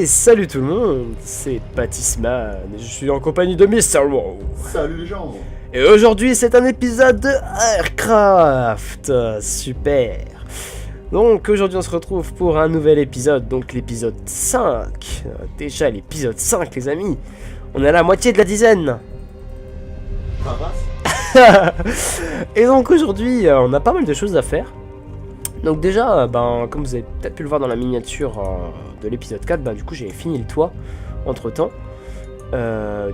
Et salut tout le monde, c'est Patisman, je suis en compagnie de Mr. Wow. Salut les gens. Et aujourd'hui c'est un épisode de Aircraft, super. Donc aujourd'hui on se retrouve pour un nouvel épisode, donc l'épisode 5. Déjà l'épisode 5 les amis, on est à la moitié de la dizaine. Et donc aujourd'hui on a pas mal de choses à faire. Donc déjà, comme vous avez peut-être pu le voir dans la miniature de l'épisode 4, du coup j'ai fini le toit entre temps.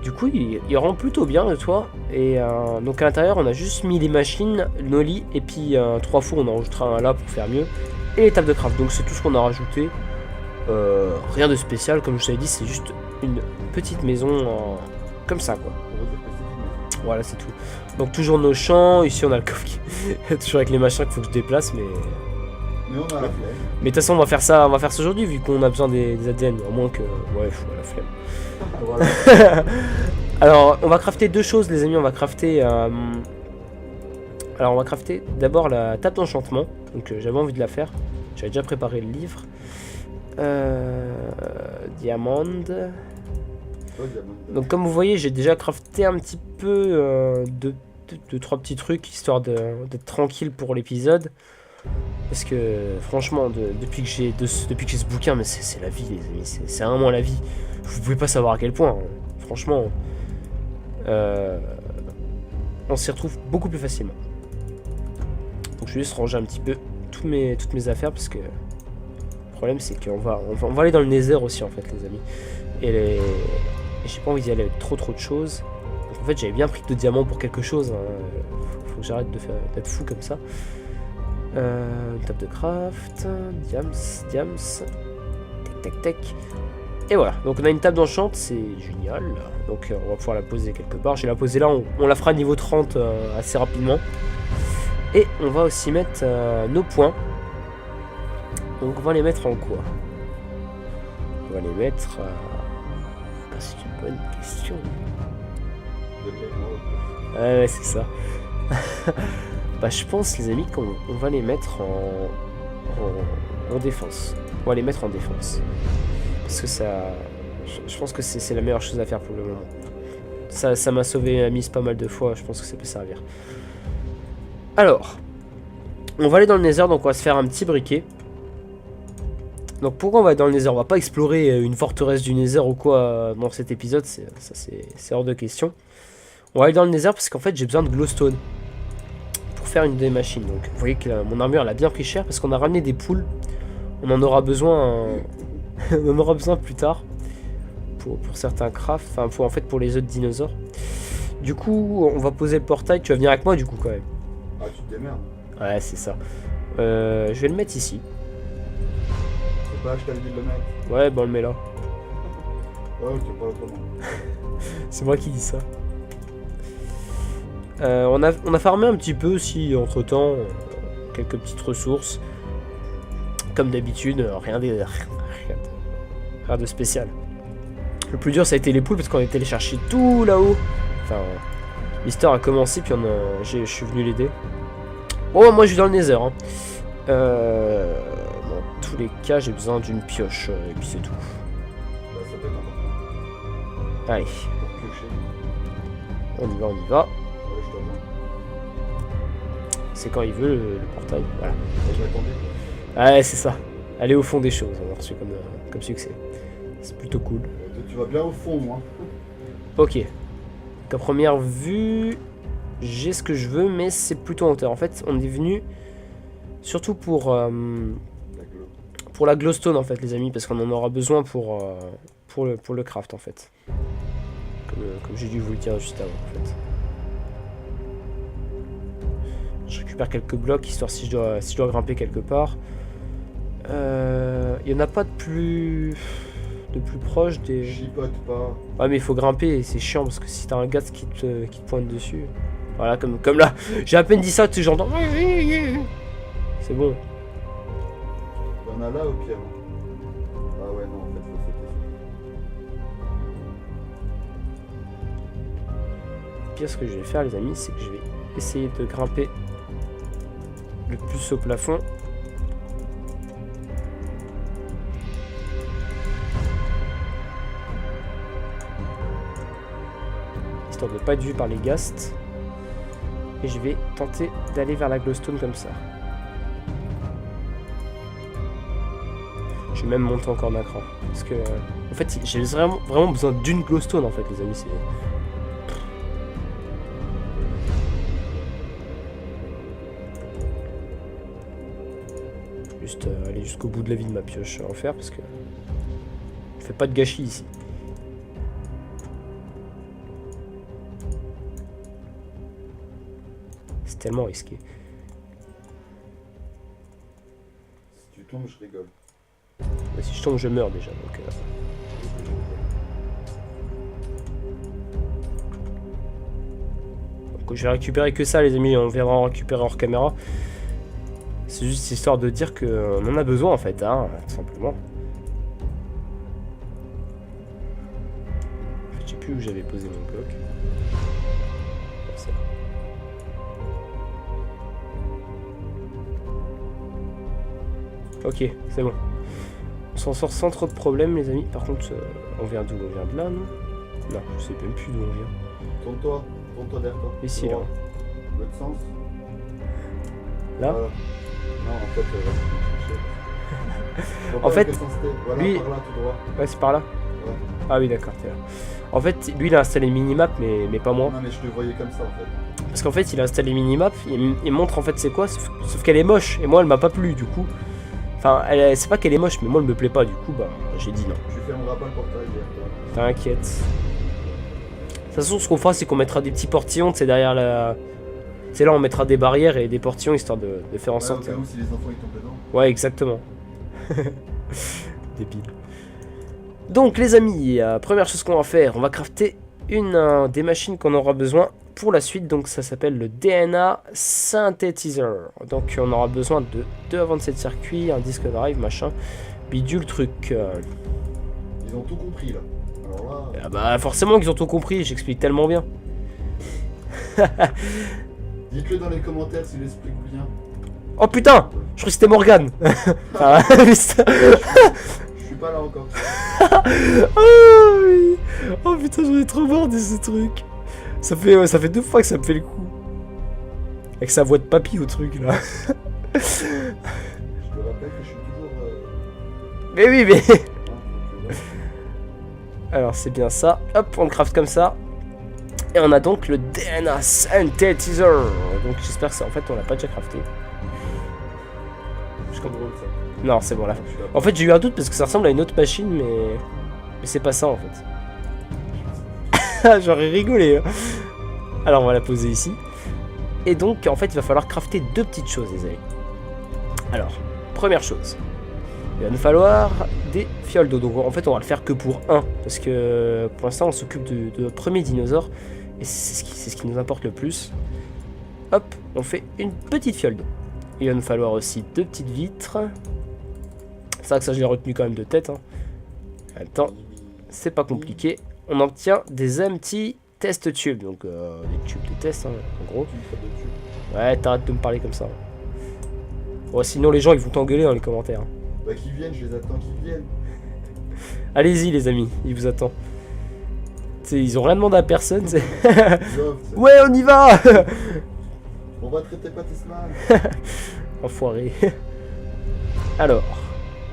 Du coup il rend plutôt bien le toit. Et donc à l'intérieur on a juste mis les machines, nos lits et puis 3 fours, on en rajoutera un là pour faire mieux. Et les tables de craft, donc c'est tout ce qu'on a rajouté. Rien de spécial, comme je vous avais dit, c'est juste une petite maison comme ça quoi. Voilà, c'est tout. Donc toujours nos champs, ici on a le coffre qui... toujours avec les machins qu'il faut que je déplace, mais on a la flemme. Mais de toute façon on va faire ça aujourd'hui vu qu'on a besoin des ADN, à moins que... Ouais, la flemme. Voilà. Alors on va crafter deux choses les amis, on va crafter... Alors on va crafter d'abord la table d'enchantement, donc j'avais envie de la faire, j'avais déjà préparé le livre. Diamant. Donc comme vous voyez j'ai déjà crafté un petit peu deux trois petits trucs histoire d'être tranquille pour l'épisode. Parce que franchement depuis que j'ai ce bouquin, mais c'est la vie les amis, c'est vraiment la vie. Vous pouvez pas savoir à quel point, hein. Franchement on s'y retrouve beaucoup plus facilement. Donc je vais juste ranger un petit peu toutes mes affaires parce que le problème c'est qu'on va aller dans le Nether aussi en fait les amis. Et j'ai pas envie d'y aller avec trop de choses. Donc en fait j'avais bien pris 2 diamants pour quelque chose, hein. Faut que j'arrête d'être fou comme ça. Une table de craft, diams, tac. Et voilà, donc on a une table d'enchant, c'est génial. Donc on va pouvoir la poser quelque part. Je vais la poser là, on la fera niveau 30 assez rapidement. Et on va aussi mettre nos points. Donc on va les mettre en quoi? On va les mettre... c'est une bonne question. Ouais, c'est ça. Je pense les amis qu'on va les mettre en défense. On va les mettre en défense. Parce que ça... Je pense que c'est la meilleure chose à faire pour le moment. Ça m'a sauvé la mise pas mal de fois, je pense que ça peut servir. Alors, on va aller dans le Nether, donc on va se faire un petit briquet. Donc pourquoi on va dans le Nether? On va pas explorer une forteresse du Nether ou quoi dans cet épisode, c'est hors de question. On va aller dans le Nether parce qu'en fait j'ai besoin de glowstone pour faire une des machines. Donc vous voyez que mon armure elle a bien pris cher parce qu'on a ramené des poules. On en aura besoin, on en aura besoin plus tard pour certains crafts, enfin pour les œufs de dinosaures. Du coup on va poser le portail. Tu vas venir avec moi du coup quand même. Ah tu te démerdes. Ouais c'est ça. Je vais le mettre ici. Je t'avais dit de le mettre. Ouais, on le met là. Ouais, ok, pas autrement. C'est moi qui dis ça. On a farmé un petit peu aussi entre temps. Quelques petites ressources. Comme d'habitude, rien de spécial. Le plus dur ça a été les poules parce qu'on a été les chercher tout là-haut. Enfin, l'histoire a commencé puis je suis venu l'aider. Bon, moi je suis dans le Nether. Hein. Dans tous les cas, j'ai besoin d'une pioche et puis c'est tout. Ça peut être important. Allez, Pour piocher. on y va. Ouais, je t'entends. C'est quand il veut le portail. Voilà. Je l'attendais. Ouais, c'est ça. Aller au fond des choses, on a reçu comme succès. C'est plutôt cool. Tu vas bien au fond, moi. Ok. Donc à première vue, j'ai ce que je veux, mais c'est plutôt en hauteur. En fait, on est venu surtout pour la glowstone en fait, les amis, parce qu'on en aura besoin pour le craft en fait. Comme j'ai dû vous le dire juste avant en fait. Je récupère quelques blocs histoire si je dois grimper quelque part. Il y en a pas de plus proche des... Chipote pas. Ouais mais il faut grimper et c'est chiant parce que si t'as un gars qui te pointe dessus. Voilà comme là. J'ai à peine dit ça, tu sais, j'entends. C'est bon. Il y en a là au pire. Ah ouais non en fait faut sauter. Pire ce que je vais faire les amis, c'est que je vais essayer de grimper le plus au plafond. histoire de ne pas être vu par les ghasts. Et je vais tenter d'aller vers la glowstone comme ça. Je vais même monter encore d'un cran. Parce que, en fait, j'ai vraiment besoin d'une glowstone, en fait, les amis. C'est... Juste aller jusqu'au bout de la vie de ma pioche en fer, parce que... Je fais pas de gâchis ici. C'est tellement risqué. Si tu tombes, je rigole. Et si je tombe, je meurs déjà. Donc, je vais récupérer que ça, les amis. On viendra en récupérer hors caméra. C'est juste histoire de dire qu'on en a besoin en fait, hein, tout simplement. Je sais plus où j'avais posé mon bloc. C'est là. Ok, c'est bon. On s'en sort sans trop de problèmes, les amis. Par contre, on vient d'où? On vient de là, non? Non, je sais même plus d'où on vient. Tourne-toi derrière toi. Ici, là. L'autre sens. Là voilà. Non, en fait... En fait, voilà, lui... par là, tout droit. Ouais, c'est par là. Ouais. Ah oui, d'accord, t'es là. En fait, lui, il a installé minimap, mais pas moi. Non, mais je le voyais comme ça, en fait. Parce qu'en fait, il a installé minimap, il montre en fait c'est quoi, sauf qu'elle est moche, et moi, elle m'a pas plu, du coup. Enfin, c'est pas qu'elle est moche, mais moi, elle me plaît pas, du coup, bah, j'ai dit non. Tu fermeras pas le portail, toi. T'inquiète. De toute façon, ce qu'on fera, c'est qu'on mettra des petits portillons, c'est derrière la... C'est là, on mettra des barrières et des portillons, histoire de faire en sorte... Au cas où, si les enfants, ils tombent dedans. Ouais, exactement. Débile. Donc, les amis, première chose qu'on va faire, on va crafter une des machines qu'on aura besoin pour la suite. Donc, ça s'appelle le DNA Synthetizer. Donc, on aura besoin de 2 avancées de circuit, un disque drive, machin, bidule truc. Ils ont tout compris, là. Alors là... Ah bah, forcément qu'ils ont tout compris, j'explique tellement bien. Dites-le dans les commentaires s'il explique bien. Oh putain, je crois que c'était Morgane. Je suis pas là encore. Oh, oui. Oh putain, j'en ai trop marre de ce truc. Ça fait 2 fois que ça me fait le coup. Avec sa voix de papy au truc là. Je te rappelle que je suis toujours... Mais oui, mais... Alors c'est bien ça. Hop, on le craft comme ça. Et on a donc le DNA Synthetizer. Donc j'espère que ça, en fait, on l'a pas déjà crafté. C'est drôle ça. Non, c'est bon là. En fait, j'ai eu un doute parce que ça ressemble à une autre machine, mais c'est pas ça en fait. J'aurais rigolé. Hein. Alors on va la poser ici. Et donc, en fait, il va falloir crafter 2 petites choses, les amis. Alors, première chose. Il va nous falloir des fioles d'eau. Donc en fait, on va le faire que pour 1. Parce que pour l'instant, on s'occupe de notre premier dinosaure. Et c'est ce qui nous importe le plus. Hop, on fait une petite fiole d'eau. Il va nous falloir aussi 2 petites vitres. C'est vrai que ça, je l'ai retenu quand même de tête. Hein. Attends, c'est pas compliqué. On obtient des empty test tubes. Donc des tubes de test, hein, en gros. Ouais, t'arrêtes de me parler comme ça. Bon, sinon, les gens, ils vont t'engueuler dans les commentaires. Hein. Bah, qu'ils viennent, je les attends qu'ils viennent. Allez-y, les amis, ils vous attendent. Ils ont rien demandé à personne. Ouais, on y va. On va traiter Patisman. Enfoiré. Alors,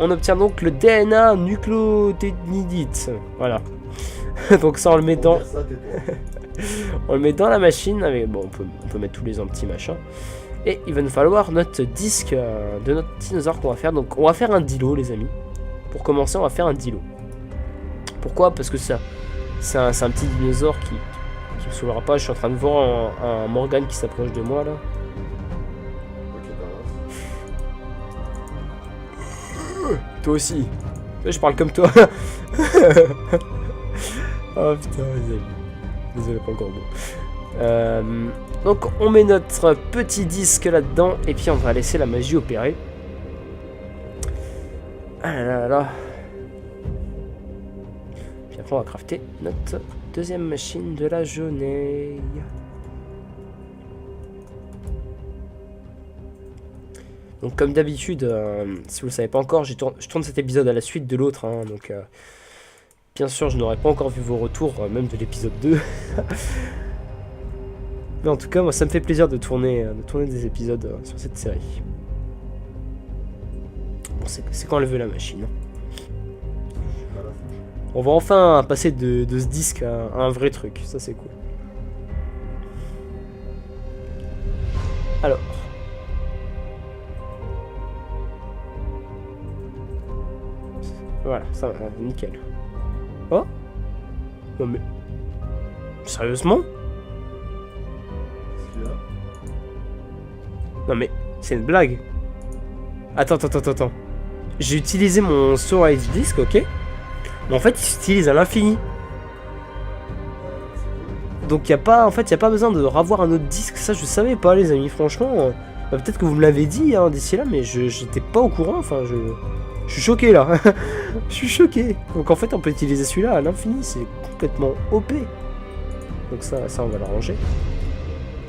on obtient donc le DNA nucléotidite. Voilà. Donc ça, on le met dans... on le met dans la machine. Avec... Bon, on peut mettre tous les petits machins. Et il va nous falloir notre disque de notre dinosaure qu'on va faire. Donc on va faire un dilo, les amis. Pour commencer, on va faire un dilo. Pourquoi? Parce que ça... C'est un petit dinosaure qui me saoulera pas. Je suis en train de voir un Morgane qui s'approche de moi là. Toi aussi. Je parle comme toi. Oh putain, les amis. Désolé, pas encore bon. Donc on met notre petit disque là-dedans. Et puis on va laisser la magie opérer. Ah là là là. Puis après on va crafter notre deuxième machine de la journée. Donc comme d'habitude, si vous ne le savez pas encore, je tourne cet épisode à la suite de l'autre. Hein, donc bien sûr, je n'aurai pas encore vu vos retours, même de l'épisode 2. Mais en tout cas, moi, ça me fait plaisir de tourner des épisodes sur cette série. Bon, c'est quand elle veut la machine. À la fin. On va enfin passer de ce disque à un vrai truc. Ça, c'est cool. Alors. Voilà, ça va, nickel. Oh? Non mais... Sérieusement? Qu'est-ce qu'il y a? Non mais, c'est une blague. Attends. J'ai utilisé mon storage disk, ok? Mais en fait, il s'utilise à l'infini. Donc y a pas, en fait, y a pas besoin de ravoir un autre disque. Ça, je savais pas, les amis. Franchement, bah, peut-être que vous me l'avez dit hein, d'ici là, mais j'étais pas au courant. Enfin, je suis choqué là. Je suis choqué. Donc en fait, on peut utiliser celui-là à l'infini. C'est complètement OP. Donc ça, on va l'arranger.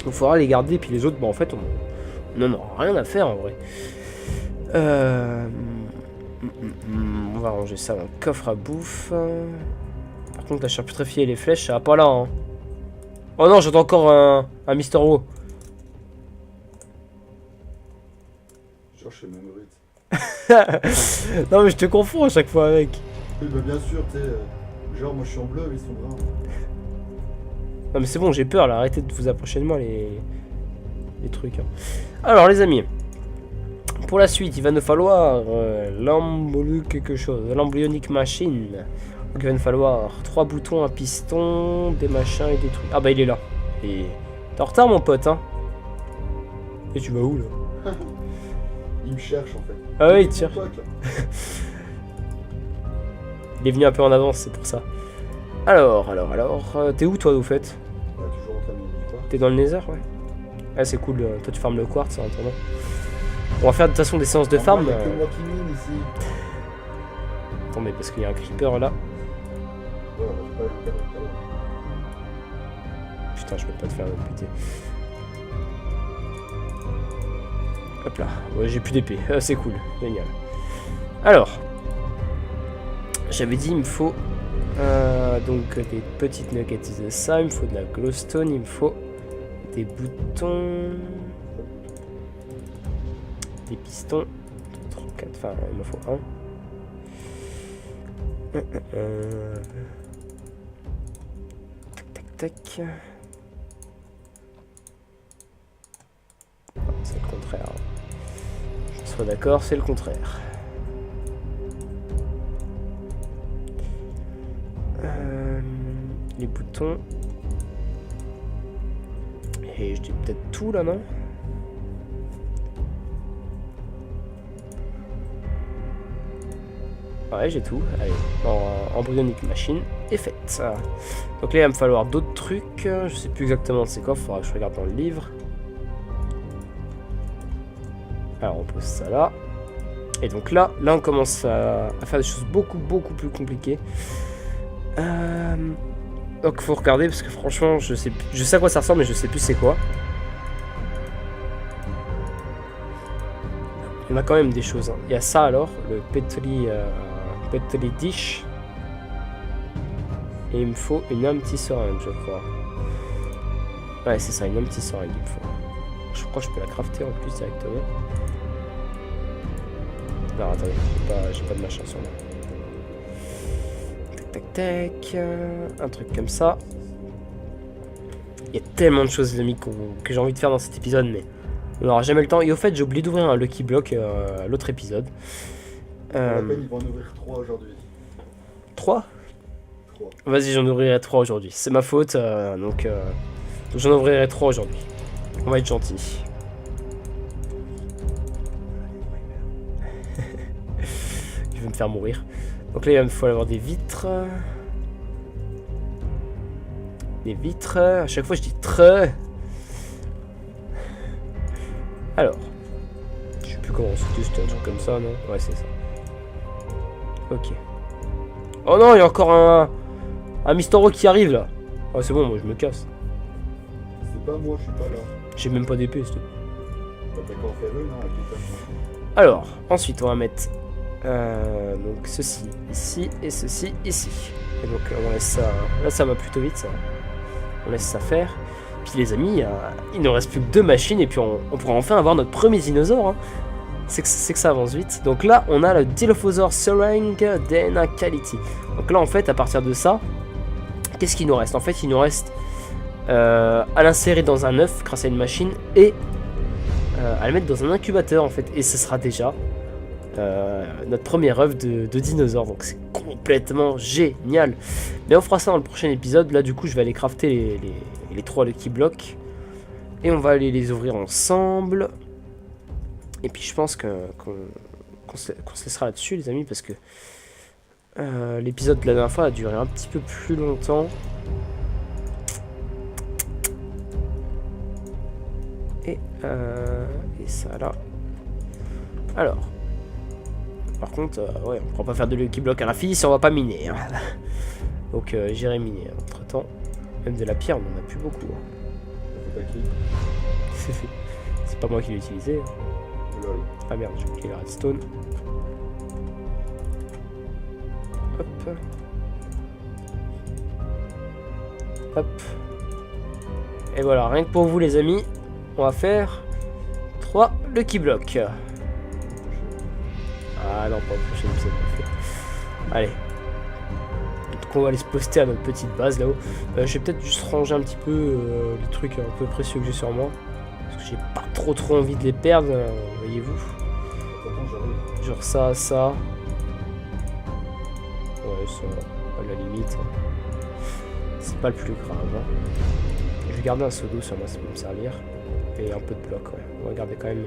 Il faudra les garder. Puis les autres, bah en fait, on n'en aura rien à faire en vrai. On va ranger ça dans le coffre à bouffe. Par contre, la charcuterie et les flèches, ça va pas là. Hein. Oh non, j'entends encore un Mister Wo. Je cherche mes mérites. Non, mais je te confonds à chaque fois avec. Oui, bah bien sûr, tu sais. Genre, moi je suis en bleu, ils sont bruns. Non, mais c'est bon, j'ai peur là. Arrêtez de vous approcher de moi, les trucs. Hein. Alors, les amis. Pour la suite, il va nous falloir l'embryonic machine. Donc il va nous falloir 3 boutons, un piston, des machins et des trucs. Ah bah il est là. Et t'es en retard mon pote hein. Et tu vas où là? Il me cherche en fait. Ah oui tiens. Pote, là. Il est venu un peu en avance, c'est pour ça. Alors, t'es où toi au fait? Ouais, toujours en train de me dire. T'es dans le nether ouais? Ah c'est cool, toi tu farmes le quartz en attendant. On va faire de toute façon des séances de farm. Il y a que moi qui mine ici. Attendez parce qu'il y a un creeper là. Ouais, on va pas le faire. Putain, je peux pas te faire péter. Hop là. Ouais, j'ai plus d'épée. C'est cool. Génial. Alors. J'avais dit, il me faut donc des petites nuggets de ça. Il me faut de la glowstone. Il me faut des boutons. Des pistons. 34. Enfin, il me faut un. Tac. C'est le contraire. Je sois d'accord, c'est le contraire. Les boutons. Et je dis peut-être tout là, non? Ouais, j'ai tout. Allez, embryonic machine est faite. Donc là, il va me falloir d'autres trucs. Je sais plus exactement c'est quoi. Faudra que je regarde dans le livre. Alors, on pose ça là. Et donc là on commence à faire des choses beaucoup plus compliquées. Donc, faut regarder parce que franchement, je sais à quoi ça ressemble, mais je sais plus c'est quoi. On a quand même des choses. Hein. Il y a ça alors, le petri dish. Et il me faut une empty syringe, je crois. Ouais, c'est ça, une empty syringe il me faut. Je crois que je peux la crafter en plus directement. Non, attendez, j'ai pas de machin sur moi. Tac. Un truc comme ça. Il y a tellement de choses, les amis, que j'ai envie de faire dans cet épisode, mais on n'aura jamais le temps. Et au fait, j'ai oublié d'ouvrir un Lucky Block à l'autre épisode. À la peine, ils vont en ouvrir 3 aujourd'hui. 3 3. Vas-y, j'en ouvrirai 3 aujourd'hui. C'est ma faute, donc j'en ouvrirai 3 aujourd'hui. On va être gentil. Il veut me faire mourir. Donc là, il va me falloir des vitres. Des vitres. À chaque fois, je dis tre. Alors. Je sais plus comment c'était un truc comme ça, non? Ouais, c'est ça. Ok. Oh non, il y a encore un Mister Wo qui arrive là. Oh, c'est bon, moi je me casse. C'est pas moi, je suis pas là. J'ai même pas d'épée, s'il te plaît. Bah, d'accord, fais-le, non, avec les tâches. Alors, ensuite, on va mettre donc ceci ici et ceci ici. Et donc, on laisse ça. Là, ça va plutôt vite, ça. On laisse ça faire. Puis les amis, il ne reste plus que 2 machines et puis on pourra enfin avoir notre premier dinosaure. Hein. C'est que ça avance vite. Donc là, on a le Dilophosaurus Serang DNA Quality. Donc là, en fait, à partir de ça, qu'est-ce qu'il nous reste? En fait, il nous reste à l'insérer dans un œuf grâce à une machine et à le mettre dans un incubateur, en fait. Et ce sera déjà notre premier œuf de dinosaure. Donc c'est complètement génial. Mais on fera ça dans le prochain épisode. Là, du coup, je vais aller crafter les 3 Lucky Blocks. Et on va aller les ouvrir ensemble. Et puis je pense qu'on se laissera là-dessus, les amis, parce que l'épisode de la dernière fois a duré un petit peu plus longtemps. Et ça là. Alors. Par contre, ouais, on ne pourra pas faire de Lucky Block à l'infini si on va pas miner. Hein. Donc j'irai miner entre temps. Même de la pierre, on en a plus beaucoup. Hein. C'est pas moi qui l'ai utilisé. Ah merde, j'ai oublié la redstone. Hop. Hop. Et voilà, rien que pour vous les amis, on va faire 3 Lucky Blocks. Ah non, pas le prochain épisode. Allez. Donc on va aller se poster à notre petite base là-haut. Je vais peut-être juste ranger un petit peu les trucs un peu précieux que j'ai sur moi. Parce que j'ai pas trop envie de les perdre, voyez-vous. Genre ça. Ouais, ça, à la limite. C'est pas le plus grave. Hein. Je vais garder un seau d'eau sur moi, ça peut me servir. Et un peu de blocs, ouais. On va garder quand même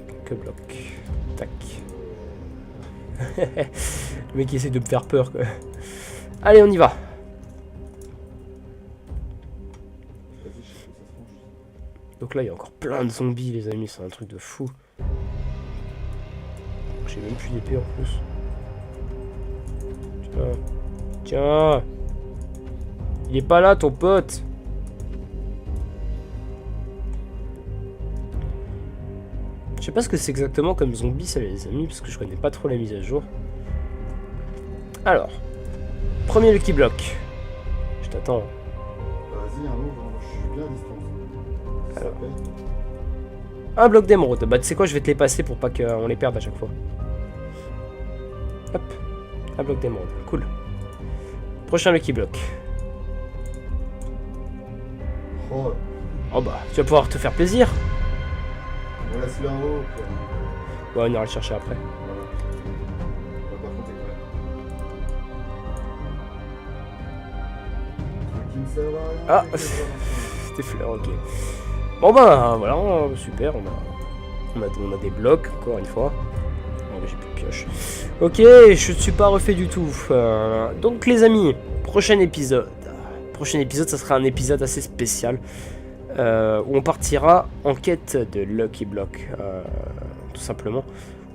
quelques blocs. Tac. Le mec essaie de me faire peur, quoi. Allez, on y va. Donc là, il y a encore plein de zombies, les amis, c'est un truc de fou. J'ai même plus d'épée en plus. Tiens. Il est pas là, ton pote. Je sais pas ce que c'est exactement comme zombie, ça, les amis, parce que je connais pas trop la mise à jour. Alors, premier Lucky Block. Je t'attends. Vas-y, un move, je suis bien à distance. Alors. Un bloc d'émeraude. Bah, tu sais quoi, je vais te les passer pour pas qu'on les perde à chaque fois. Hop. Un bloc d'émeraude. Cool. Prochain Lucky Block. Oh bah, tu vas pouvoir te faire plaisir. On laisse là en haut. Ouais, on ira le chercher après. Voilà. Par contre, qui ne servent à rien. Ah, des fleurs, ok. Bon bah, voilà, super, on a des blocs, encore une fois. Oh, j'ai plus de pioche. Ok, je ne suis pas refait du tout. Donc les amis, prochain épisode. Prochain épisode, ça sera un épisode assez spécial. Où on partira en quête de Lucky Block, tout simplement.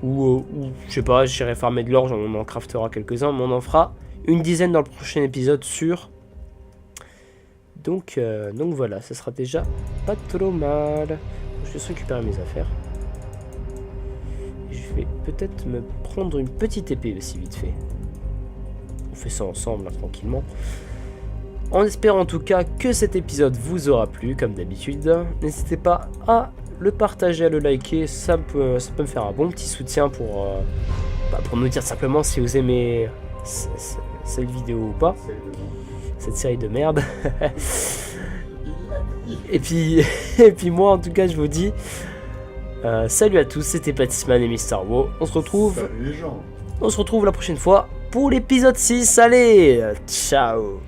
Ou je sais pas, j'irai farmer de l'or, on en craftera quelques-uns, mais on en fera une dizaine dans le prochain épisode sûr. Donc voilà, ça sera déjà pas trop mal. Je vais juste récupérer mes affaires. Je vais peut-être me prendre une petite épée aussi vite fait. On fait ça ensemble, là, tranquillement. En espérant en tout cas que cet épisode vous aura plu, comme d'habitude. N'hésitez pas à le partager, à le liker, ça peut me faire un bon petit soutien pour nous dire simplement si vous aimez cette vidéo ou pas. Cette série de merde. et puis moi en tout cas je vous dis salut à tous, c'était Platisman et Mister Wo. On se retrouve. Salut les gens. On se retrouve la prochaine fois pour l'épisode 6. Allez, ciao.